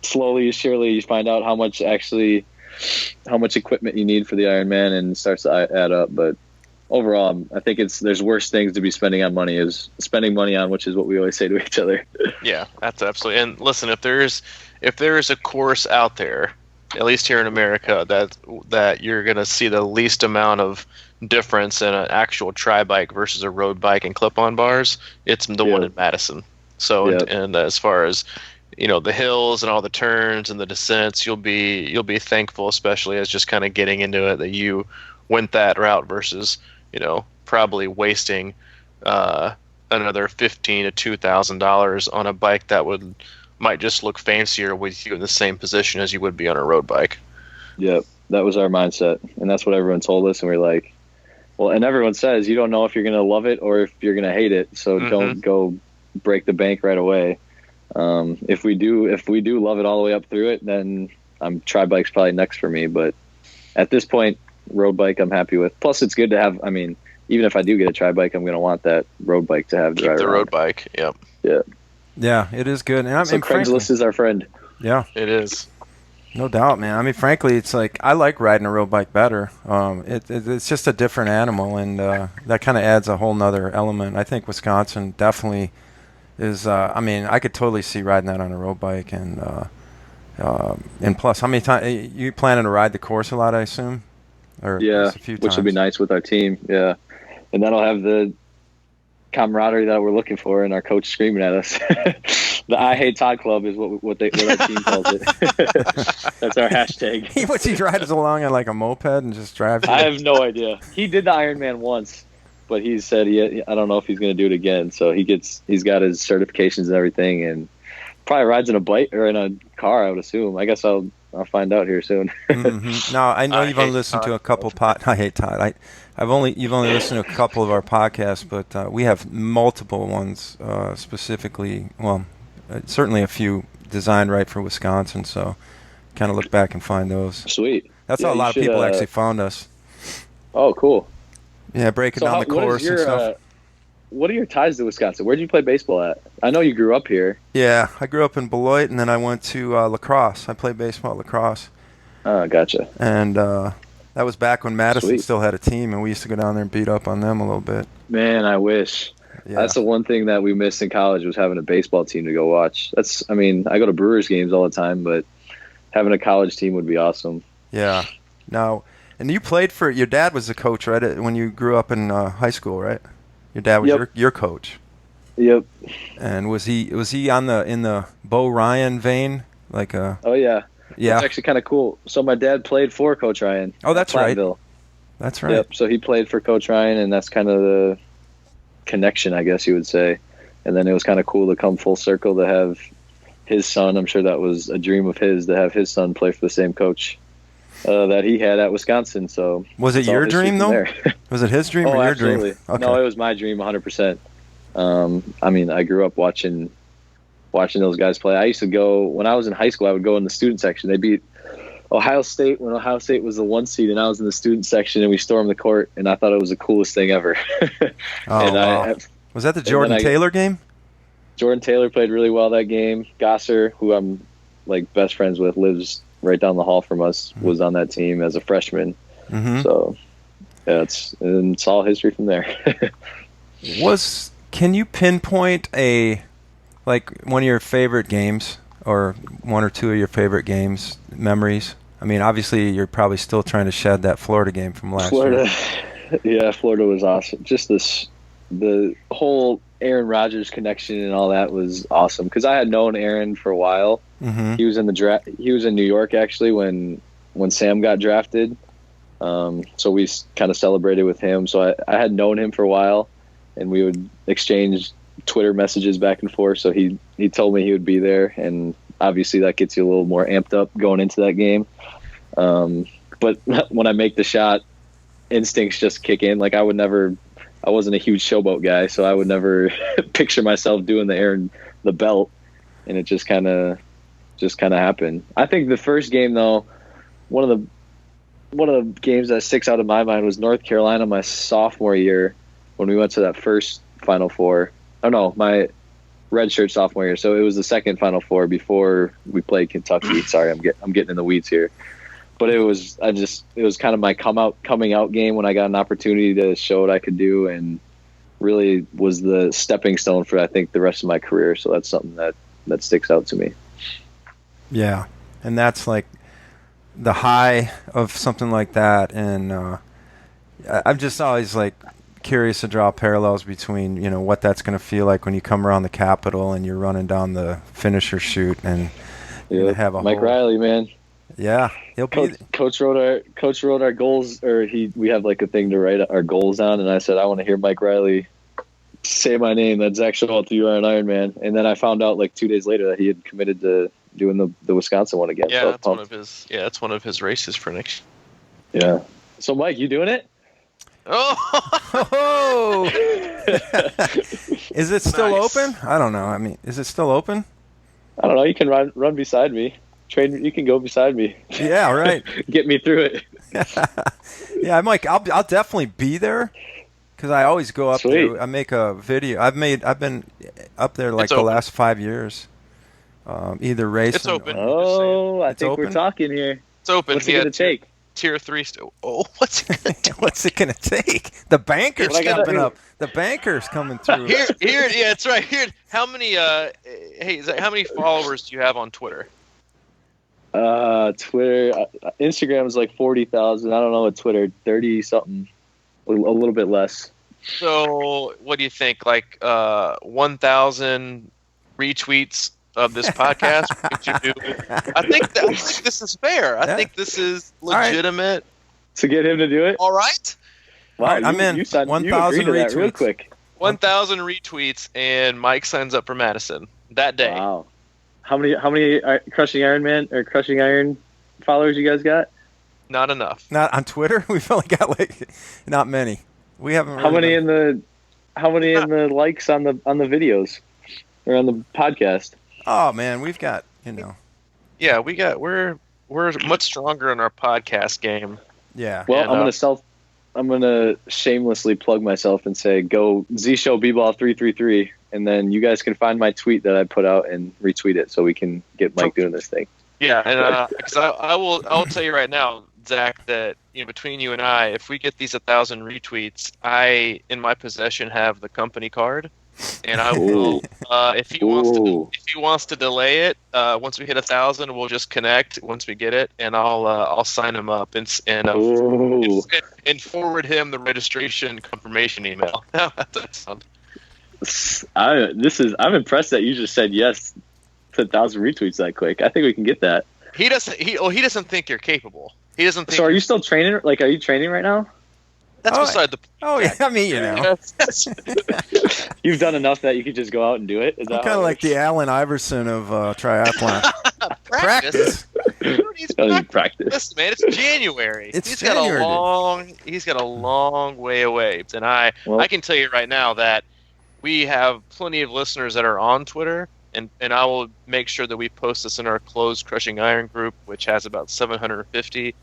slowly, surely, you find out how much equipment you need for the Ironman, and it starts to add up. But overall, I think there's worse things to be spending money on, which is what we always say to each other. Yeah, that's absolutely. And listen, if there is a course out there, at least here in America, that you're going to see the least amount of difference in an actual tri-bike versus a road bike and clip-on bars, it's the one in Madison. So, and as far as the hills and all the turns and the descents, you'll be thankful, especially as just kind of getting into it, that you went that route versus probably wasting another $1,500 to $2,000 on a bike that might just look fancier with you in the same position as you would be on a road bike. Yep, that was our mindset, and that's what everyone told us, and we're like, well, and everyone says you don't know if you're going to love it or if you're going to hate it, so don't go break the bank right away. If we do love it all the way up through it, then tri bike's probably next for me. But at this point, road bike I'm happy with. Plus, it's good to have. I mean, even if I do get a tri bike, I'm going to want that road bike to have. Keep the road bike. Yep. Yeah. Yeah, it is good. And So Craigslist is our friend. Yeah, it is. No doubt, man. I mean, frankly, it's like I like riding a road bike better. It's just a different animal, and that kind of adds a whole nother element. I think Wisconsin definitely is. I mean, I could totally see riding that on a road bike, and plus, how many times you planning to ride the course a lot? I assume. Or Yeah, just a few which times. will be nice with our team. Yeah, and that'll have the camaraderie that we're looking for, and our coach screaming at us. The I Hate Todd Club is what our team calls it. That's our hashtag. What's he drives along on like a moped and just drives? I have no idea. He did the Ironman once, but he said I don't know if he's going to do it again. So he's got his certifications and everything, and probably rides in a bike or in a car, I would assume. I guess I'll find out here soon. Mm-hmm. Now I know you've only listened to a couple I hate Todd. You've only listened to a couple of our podcasts, but we have multiple ones specifically. Well, certainly a few designed right for Wisconsin. So kind of look back and find those. Sweet. That's how a lot of people actually found us. Oh, cool. Yeah, breaking down the course and stuff. What are your ties to Wisconsin? Where did you play baseball at? I know you grew up here. Yeah, I grew up in Beloit, and then I went to lacrosse. I played baseball at lacrosse. Oh, gotcha. And that was back when Madison Sweet. still had a team, and we used to go down there and beat up on them a little bit. Man, I wish. Yeah. That's the one thing that we missed in college was having a baseball team to go watch. I go to Brewers games all the time, but having a college team would be awesome. Yeah. Now, and you played for your dad was the coach, right? When you grew up in high school, right? Your dad was your coach. Yep. And was he in the Bo Ryan vein, like a? Oh yeah. Yeah. It's actually kind of cool. So my dad played for Coach Ryan. Oh, that's right. Platteville. That's right. Yep. So he played for Coach Ryan, and that's kind of the connection, I guess you would say. And then it was kind of cool to come full circle to have his son. I'm sure that was a dream of his to have his son play for the same coach that he had at Wisconsin. So was it your dream though? Was it his dream or your absolutely. dream? Okay. No, it was my dream 100%. I mean, I grew up watching those guys play. I used to go when I was in high school. I would go in the student section. They beat Ohio State when Ohio State was the 1 seed, and I was in the student section, and we stormed the court, and I thought it was the coolest thing ever. Wow. Was that the Jordan Taylor game? Jordan Taylor played really well that game. Gosser, who I'm like best friends with, lives right down the hall from us, was on that team as a freshman. Mm-hmm. So yeah, it's all history from there. Can you pinpoint one of your favorite games or one or two of your favorite games memories? I mean, obviously you're probably still trying to shed that Florida game from last year. Yeah, Florida was awesome. Just the whole Aaron Rodgers connection and all that was awesome because I had known Aaron for a while. Mm-hmm. He was in the draft. He was in New York actually when Sam got drafted. So we kind of celebrated with him. So I had known him for a while, and we would exchange Twitter messages back and forth. So he told me he would be there, and obviously that gets you a little more amped up going into that game. But when I make the shot, instincts just kick in. Like I wasn't a huge showboat guy, so I would never picture myself doing the belt, and it just kind of happened. I think the first game though, one of the games that sticks out in my mind was North Carolina my sophomore year when we went to that first Final Four. Oh no, my redshirt sophomore year. So it was the second Final Four before we played Kentucky. Sorry, I'm getting in the weeds here. But it was kind of my coming out game when I got an opportunity to show what I could do, and really was the stepping stone for I think the rest of my career. So that's something that sticks out to me. Yeah, and that's like the high of something like that, and I'm just always like curious to draw parallels between what that's going to feel like when you come around the Capitol and you're running down the finisher chute and you have a Mike Riley, man. Yeah, he'll be. Coach wrote our goals, or we have like a thing to write our goals on, and I said I want to hear Mike Riley say my name. That's Zak Showalter, you are an Ironman. And then I found out like 2 days later that he had committed to doing the Wisconsin one again. Yeah, so that's one of his races for next. Yeah. So Mike, you doing it? Oh. Is it still Nice. open? I don't know. I mean, is it still open? I don't know. You can run beside me. Train. You can go beside me. Yeah, right. Get me through it. Yeah, I'm like, I'll definitely be there because I always go up Sweet. there. I make a video. I've been up there like It's the open. last 5 years, either racing. It's open. Oh, I It's think open? we're talking here. It's open. What's it gonna take? Tier 3. Oh, what's it gonna take? What's it gonna take? The banker's What I gotta stepping do? up. The banker's coming through. Here, yeah, that's right. Here, how many? Hey, Zach, how many followers do you have on Twitter? Twitter, Instagram is like 40,000. I don't know what Twitter, 30 something, a little bit less. So, what do you think? Like 1,000 retweets of this podcast? What you do? I think this is fair. I Yeah. think this is right. legitimate. To get him to do it? All right. Wow, All right, I'm in. You 1,000 agreed to that real retweets. quick. 1,000 retweets, and Mike signs up for Madison that day. Wow. How many Crushing Ironman or Crushing Iron followers you guys got? Not enough. Not on Twitter. We've only got like not many. We haven't. How many been- in the likes on the videos or on the podcast? Oh man, we've got Yeah, we're much stronger in our podcast game. Yeah. Well, And, I'm gonna shamelessly plug myself and say go Z Show B-Ball 333, and then you guys can find my tweet that I put out and retweet it so we can get Mike doing this thing. Yeah, and because I'll tell you right now, Zach, that between you and I, if we get these 1,000 retweets, I in my possession have the company card, and I will if he wants to delay it, once we hit 1,000, we'll just connect once we get it, and I'll sign him up and forward him the registration confirmation email. That sounds. I'm impressed that you just said yes to 1,000 retweets that quick. I think we can get that. He doesn't think you're capable. He doesn't think. So are you still training? Like, are you training right now? That's beside the. Oh yeah, I mean You've done enough that you could just go out and do it. Is I'm that kind of like the Allen Iverson of triathlon. Practice. Who needs practice. Listen, man, it's January. It's He's January, got a long way away, and I can tell you right now that we have plenty of listeners that are on Twitter, and I will make sure that we post this in our closed Crushing Iron group, which has about 750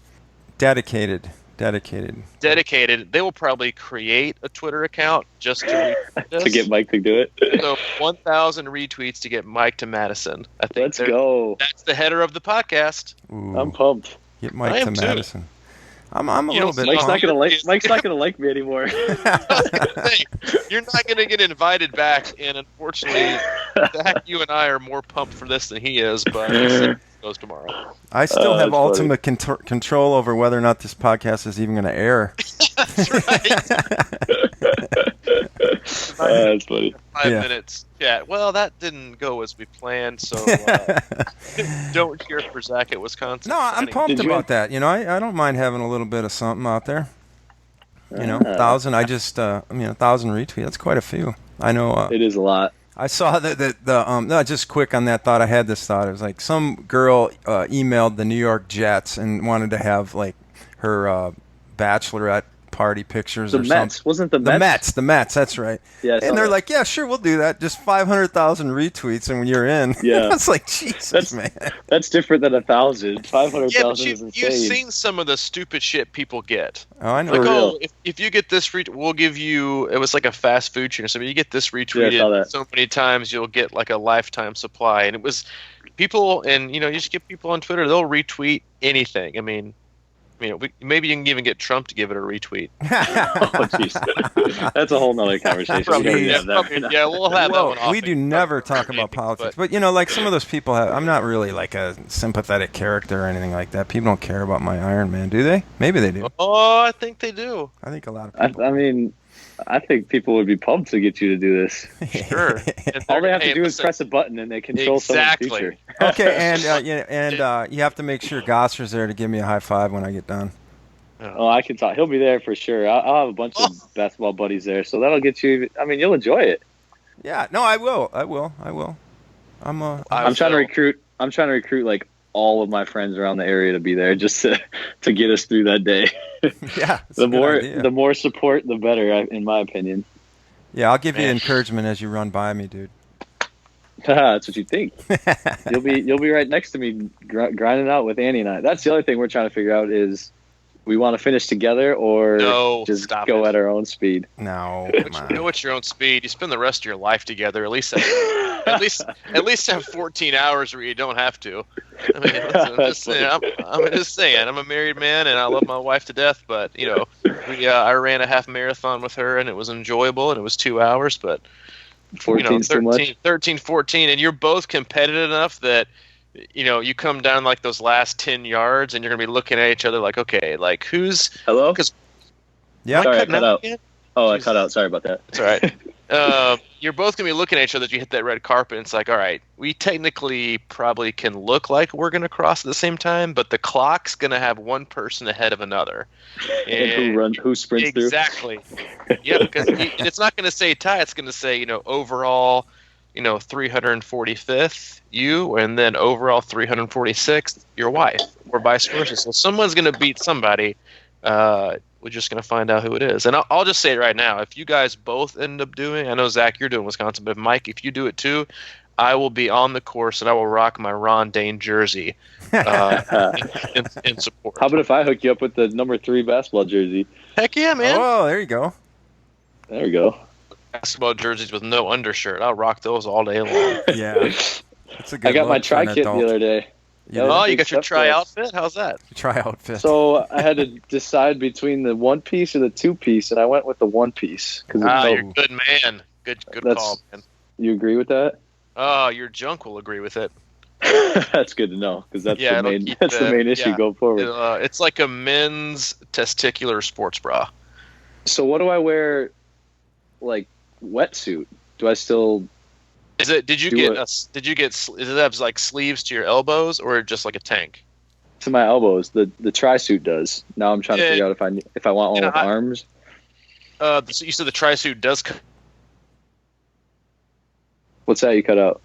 Dedicated. They will probably create a Twitter account just to retweet us. to get Mike to do it. So 1,000 retweets to get Mike to Madison. I think Let's go. That's the header of the podcast. Ooh, I'm pumped. get I Mike am to too. Madison. I'm a little bit. Mike's not pumped. gonna like me anymore. Hey, you're not going to get invited back, and unfortunately, Zach, you and I are more pumped for this than he is, but it goes tomorrow. I still have that's ultimate control over whether or not this podcast is even going to air. That's right. That's funny. 5 Yeah. minutes. Yeah, well, that didn't go as we planned, so don't cheer for Zach at Wisconsin. No, I'm pumped Did you- about that. I don't mind having a little bit of something out there. 1,000. 1,000 retweets. That's quite a few. I know. It is a lot. I saw no, just quick on that thought. I had this thought. It was like some girl emailed the New York Jets and wanted to have like her bachelorette party pictures The or Mets something. wasn't the Mets. The Mets. That's right. Yeah, I saw And they're that. like, yeah, sure, we'll do that. Just 500,000 retweets, and when you're in, Yeah. it's like Jesus, man. That's different than 1,000. 500,000 Yeah, but is you've insane. seen some of the stupid shit people get. Oh, I know. Like, For real. if you get this, we'll give you. It was like a fast food chain or something. You get this Yeah, I saw retweeted that. so many times, you'll get like a lifetime supply. And it was people, and you just get people on Twitter. They'll retweet anything. I mean, maybe you can even get Trump to give it a retweet. Oh, jeez. That's a whole nother conversation. Probably, We don't yeah, have that right probably, now. yeah, we'll have that Whoa, one off. we do never talk about politics, but like some of those people have. I'm not really like a sympathetic character or anything like that. People don't care about my Iron Man, do they? Maybe they do. Oh, I think they do. I think a lot of people. I mean, I think people would be pumped to get you to do this. Sure. All they have to Hey, do is listen, press a button and they control someone's Exactly. future. Okay, and you have to make sure Gosser's there to give me a high five when I get done. Oh, I can talk. He'll be there for sure. I'll have a bunch of basketball buddies there, so that'll get you. I mean, you'll enjoy it. Yeah, no, I will. I'm trying to recruit. I'm trying to recruit like all of my friends around the area to be there, just to get us through that day. yeah. it's a the good idea. the more support, the better, in my opinion. Yeah, I'll give you Man. encouragement as you run by me, dude. That's what you think. You'll be right next to me grinding out with Annie and I. That's the other thing we're trying to figure out is we want to finish together or No, just stop go it. at our own speed. No, come on. Go at your own speed. You spend the rest of your life together. At least have 14 hours where you don't have to. I mean, I'm just saying. I'm a married man and I love my wife to death. But I ran a half marathon with her and it was enjoyable and it was 2 hours. But 14's too much. 13, 14, and you're both competitive enough that you come down like those last 10 yards and you're gonna be looking at each other like, okay, like who's Hello? Yeah. Sorry, I cut out. Again? Oh, Jesus. I cut out. Sorry about that. That's all right. You're both going to be looking at each other as you hit that red carpet. And it's like, all right, we technically probably can look like we're going to cross at the same time, but the clock's going to have one person ahead of another. And who sprints through? Exactly. Yeah, because it's not going to say tie. It's going to say, overall, 345th, you, and then overall 346th, your wife, or vice versa. So someone's going to beat somebody. We're just going to find out who it is. And I'll just say it right now. If you guys both end up doing, I know, Zach, you're doing Wisconsin, but Mike, if you do it too, I will be on the course and I will rock my Ron Dane jersey in support. How about if I hook you up with the number 3 basketball jersey? Heck yeah, man. Oh, there you go. There we go. Basketball jerseys with no undershirt. I'll rock those all day long. Yeah. That's a good I got my look for an tri kit the adult. other day. You That was Oh, a you big got your step for try us. outfit? How's that? Try outfit. So I had to decide between the 1-piece or the 2-piece, and I went with the 1-piece. You're a good man. Good That's- call, man. You agree with that? Oh, your junk will agree with it. That's good to know because that's Yeah, the it'll main keep that's the the- main issue yeah. going forward. It's like a men's testicular sports bra. So what do I wear? Like wetsuit? Do I still? Is it? Did you Do get? it. Did you get? Does it have like sleeves to your elbows or just like a tank? To my elbows, the tri-suit does. Now I'm trying to Yeah. figure out if I want one Yeah, with I- arms. So you said the tri-suit does. What's that you cut out?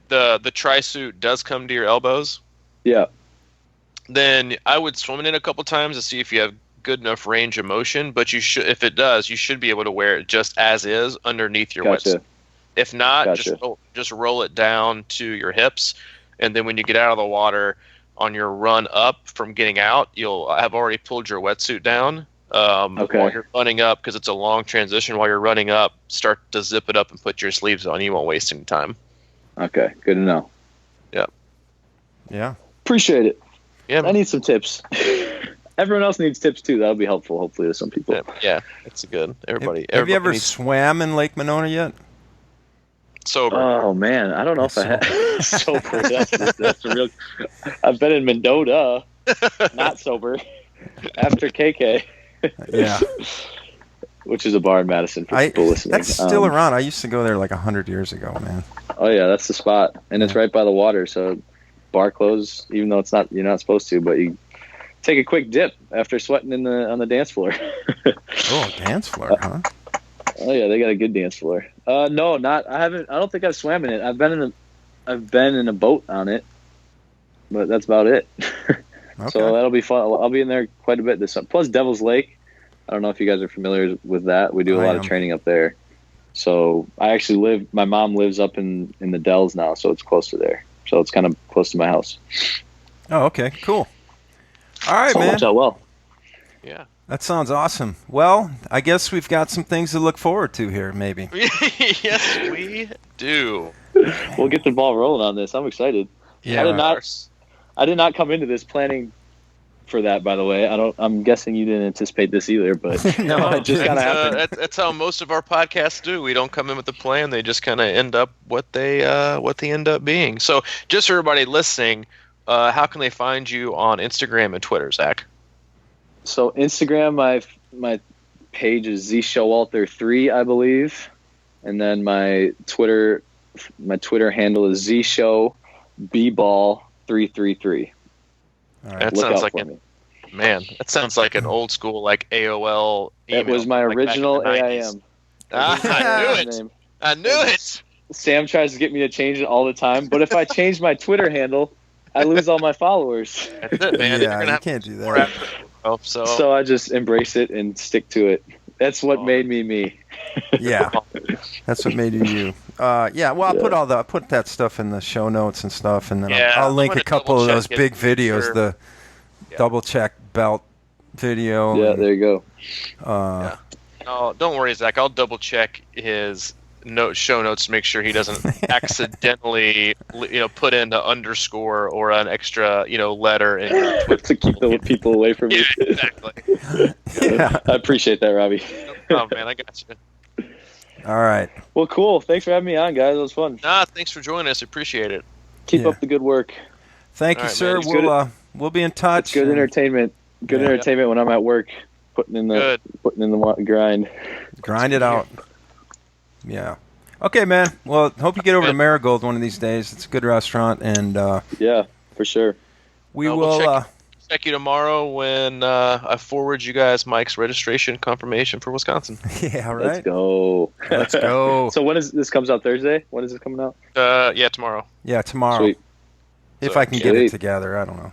The tri-suit does come to your elbows. Yeah. Then I would swim in it a couple times to see if you have good enough range of motion. But you should, if it does, you should be able to wear it just as is underneath your Gotcha. wetsuit. If not, Gotcha. just roll it down to your hips, and then when you get out of the water on your run up from getting out, you'll have already pulled your wetsuit down. Okay. While you're running up, because it's a long transition, while you're running up, start to zip it up and put your sleeves on. You won't waste any time. Okay. Good to know. Yeah. Appreciate it. Yeah, I need some tips. Everyone else needs tips too. That'll be helpful, hopefully, to some people. yeah, it's good. Everybody. Have you ever needs swam in Lake Monona yet? sober. Oh man, I don't know if I have sober. That's a real. I've been in Mendota, not sober, after KK, Yeah. which is a bar in Madison for people listening. That's still around. I used to go there like 100 years ago, man. Oh yeah, that's the spot, and it's right by the water. So bar closed, even though it's not, you're not supposed to, but you take a quick dip after sweating on the dance floor. Oh, dance floor, huh? Oh yeah, they got a good dance floor. No, not. I haven't. I don't think I've swam in it. I've been in a boat on it, but that's about it. Okay. So that'll be fun. I'll be in there quite a bit this summer. Plus Devil's Lake. I don't know if you guys are familiar with that. We do a I lot am. of training up there. So I actually my mom lives up in the Dells now, so it's close to there. So it's kind of close to my house. Oh, okay. Cool. All right, So it man. works out well. Yeah. That sounds awesome. Well, I guess we've got some things to look forward to here, maybe. Yes, we do. We'll get the ball rolling on this. I'm excited. Yeah. I did not come into this planning for that, by the way. I'm guessing you didn't anticipate this either, but No, it just kind of happened. That's how most of our podcasts do. We don't come in with a plan; they just kind of end up what they end up being. So, just for everybody listening, how can they find you on Instagram and Twitter, Zach? So Instagram, my page is Z Showalter 3, I believe, and then my Twitter handle is Z Show B-Ball 333. All right. That Look sounds out like for an me. man. That sounds like an old school like AOL. It email, was my like back in original the 90s. AIM. I knew it. Name. I knew it. Sam tries to get me to change it all the time, but if I change my Twitter handle, I lose all my followers. That's it, man. Yeah, You're gonna you have can't do more that. after- so So I just embrace it and stick to it. That's what made me me. Yeah, that's what made you. Yeah, well, I'll put that stuff in the show notes and stuff, and then I'll link a couple of those big videos, the double check belt video. Yeah, there you go. Oh, don't worry, Zach. I'll double check his show notes to make sure he doesn't accidentally, put in an underscore or an extra, letter in your Twitter. To keep the people away from me. Yeah, exactly. Yeah. I appreciate that, Robbie. Oh man, I got you. All right. Well, cool. Thanks for having me on, guys. It was fun. Thanks for joining us. Appreciate it. Keep up the good work. Thank you, sir. We'll be in touch. It's good entertainment. Good entertainment when I'm at work, putting in the grind. Grind it out. Yeah. Okay, man. Well, hope you get over to Marigold one of these days. It's a good restaurant, and yeah, for sure. We'll check you tomorrow when I forward you guys Mike's registration confirmation for Wisconsin. Yeah, right. Let's go. Let's go. So when is this comes out Thursday? When is it coming out? Yeah, tomorrow. Yeah, tomorrow. Sweet. If I can get it together, I don't know.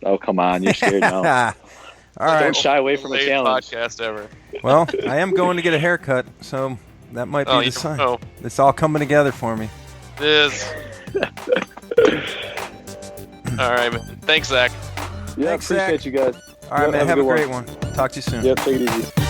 Oh, come on. You're scared now. All right. Don't shy away from a challenge. Podcast ever. Well, I am going to get a haircut, so that might be the sign. Oh. It's all coming together for me. It is. All right, man. Thanks, Zach. Yeah, Thanks, appreciate Zach. you guys. All right, man. Have a great one. Talk to you soon. Yep, take it easy.